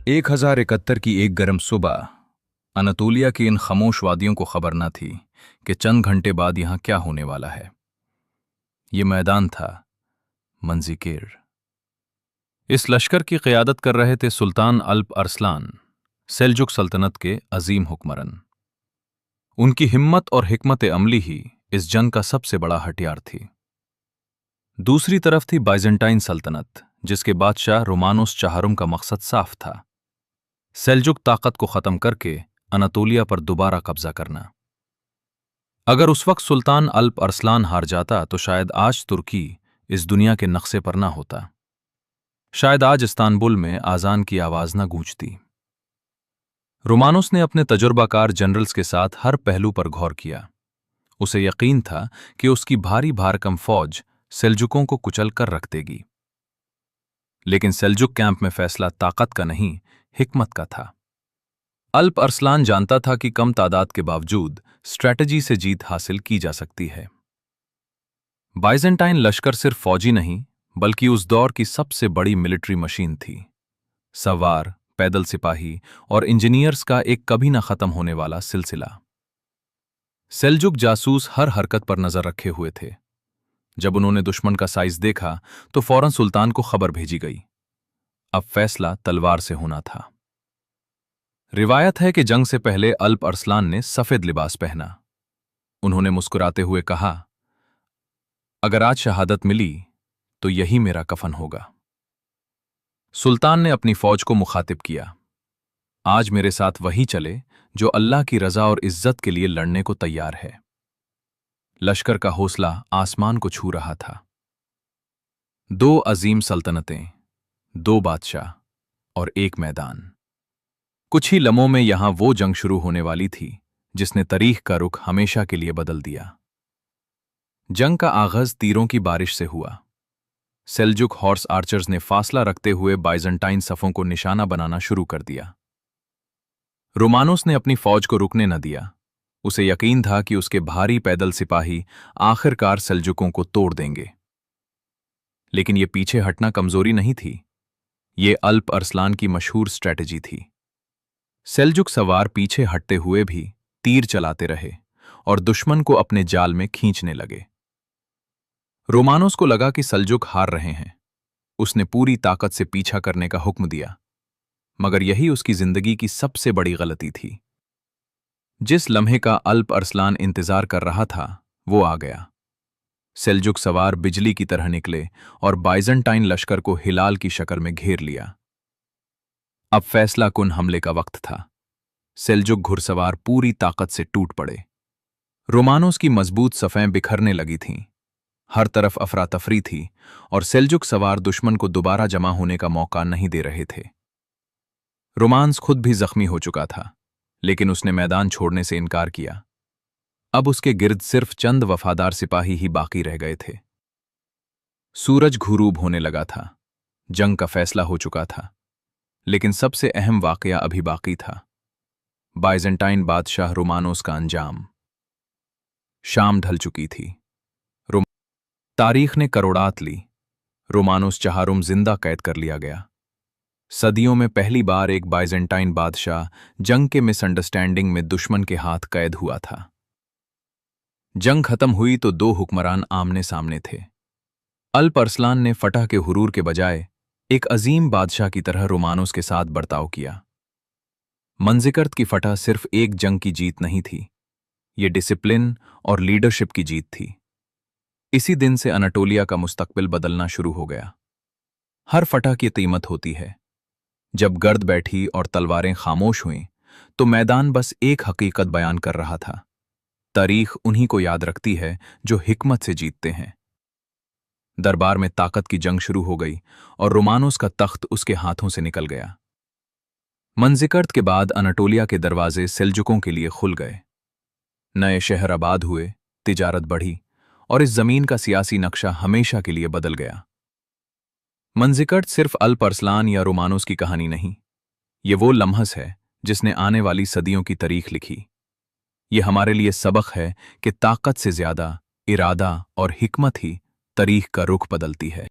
1071 की एक गर्म सुबह अनातोलिया की इन खामोश वादियों को खबर न थी कि चंद घंटे बाद यहां क्या होने वाला है। ये मैदान था मंजिकेर। इस लश्कर की क़यादत कर रहे थे सुल्तान अल्प अरसलान, सेल्जुक सल्तनत के अजीम हुक्मरान। उनकी हिम्मत और हिकमत अमली ही इस जंग का सबसे बड़ा हथियार थी। दूसरी तरफ थी बाइजेंटाइन सल्तनत, जिसके बादशाह रोमानोस चाहरुम का मकसद साफ था, सेल्जुक ताकत को खत्म करके अनातोलिया पर दोबारा कब्जा करना। अगर उस वक्त सुल्तान अल्प अरसलान हार जाता तो शायद आज तुर्की इस दुनिया के नक्शे पर ना होता। शायद आज इस्तांबुल में आजान की आवाज ना गूंजती। रोमानोस ने अपने तजुर्बाकार जनरल्स के साथ हर पहलू पर गौर किया। उसे यकीन था कि उसकी भारी भारकम फौज सेल्जुकों को कुचल कर रख देगी। लेकिन सेल्जुक कैंप में फैसला ताकत का नहीं, हिकमत का था। अल्प अरसलान जानता था कि कम तादाद के बावजूद स्ट्रैटेजी से जीत हासिल की जा सकती है। बाइजेंटाइन लश्कर सिर्फ फौजी नहीं, बल्कि उस दौर की सबसे बड़ी मिलिट्री मशीन थी। सवार, पैदल सिपाही और इंजीनियर्स का एक कभी न खत्म होने वाला सिलसिला। सेल्जुक जासूस हर हरकत पर नजर रखे हुए थे। जब उन्होंने दुश्मन का साइज देखा तो फौरन सुल्तान को खबर भेजी गई। अब फैसला तलवार से होना था। रिवायत है कि जंग से पहले अल्प अरसलान ने सफेद लिबास पहना। उन्होंने मुस्कुराते हुए कहा, अगर आज शहादत मिली तो यही मेरा कफन होगा। सुल्तान ने अपनी फौज को मुखातिब किया, आज मेरे साथ वही चले जो अल्लाह की रजा और इज्जत के लिए लड़ने को तैयार है। लश्कर का हौसला आसमान को छू रहा था। दो अजीम सल्तनतें, दो बादशाह और एक मैदान। कुछ ही लम्हों में यहां वो जंग शुरू होने वाली थी जिसने तारीख का रुख हमेशा के लिए बदल दिया। जंग का आगाज तीरों की बारिश से हुआ। सेल्जुक हॉर्स आर्चर्स ने फासला रखते हुए बाइजेंटाइन सफों को निशाना बनाना शुरू कर दिया। रोमानोस ने अपनी फौज को रुकने न दिया। उसे यकीन था कि उसके भारी पैदल सिपाही आखिरकार सेल्जुकों को तोड़ देंगे। लेकिन यह पीछे हटना कमजोरी नहीं थी, ये अल्प अरसलान की मशहूर स्ट्रैटेजी थी। सेल्जुक सवार पीछे हटते हुए भी तीर चलाते रहे और दुश्मन को अपने जाल में खींचने लगे। रोमानोस को लगा कि सेल्जुक हार रहे हैं। उसने पूरी ताकत से पीछा करने का हुक्म दिया, मगर यही उसकी जिंदगी की सबसे बड़ी गलती थी। जिस लम्हे का अल्प अरसलान इंतजार कर रहा था वो आ गया। सेल्जुक सवार बिजली की तरह निकले और बाइजेंटाइन लश्कर को हिलाल की शक्ल में घेर लिया। अब फैसला कुन हमले का वक्त था। सेल्जुक घुड़सवार पूरी ताकत से टूट पड़े। रोमानोस की मजबूत सफ़ें बिखरने लगी थीं। हर तरफ अफरा तफरी थी और सेल्जुक सवार दुश्मन को दोबारा जमा होने का मौका नहीं दे रहे थे। रोमानस खुद भी जख्मी हो चुका था, लेकिन उसने मैदान छोड़ने से इनकार किया। अब उसके गिर्द सिर्फ चंद वफादार सिपाही ही बाकी रह गए थे। सूरज घुरूब होने लगा था। जंग का फैसला हो चुका था, लेकिन सबसे अहम वाकया अभी बाकी था। बाइजेंटाइन बादशाह रोमानोस का अंजाम। शाम ढल चुकी थी। तारीख ने करोड़ात ली। रोमानोस चाहरुम जिंदा कैद कर लिया गया। सदियों में पहली बार एक बाइजेंटाइन बादशाह जंग के मिसअंडरस्टैंडिंग में दुश्मन के हाथ कैद हुआ था। जंग खत्म हुई तो दो हुक्मरान आमने सामने थे। अल्प अरसलान ने फतह के हुरूर के बजाय एक अजीम बादशाह की तरह रोमानोस के साथ बर्ताव किया। मंजिकर्त की फतह सिर्फ एक जंग की जीत नहीं थी, ये डिसिप्लिन और लीडरशिप की जीत थी। इसी दिन से अनाटोलिया का मुस्तकबिल बदलना शुरू हो गया। हर फतह की कीमत होती है। जब गर्द बैठी और तलवारें खामोश हुईं, तो मैदान बस एक हकीकत बयान कर रहा था, तारीख उन्हीं को याद रखती है जो हिकमत से जीतते हैं। दरबार में ताकत की जंग शुरू हो गई और रोमानोस का तख्त उसके हाथों से निकल गया। मंजिकर्त के बाद अनाटोलिया के दरवाजे सेल्जुकों के लिए खुल गए। नए शहर आबाद हुए, तिजारत बढ़ी और इस जमीन का सियासी नक्शा हमेशा के लिए बदल गया। मंजिकर्त सिर्फ अल्प अरसलान या रोमानोस की कहानी नहीं, ये वो लम्हस है जिसने आने वाली सदियों की तारीख लिखी। ये हमारे लिए सबक है कि ताकत से ज्यादा इरादा और हिकमत ही तारीख का रुख बदलती है।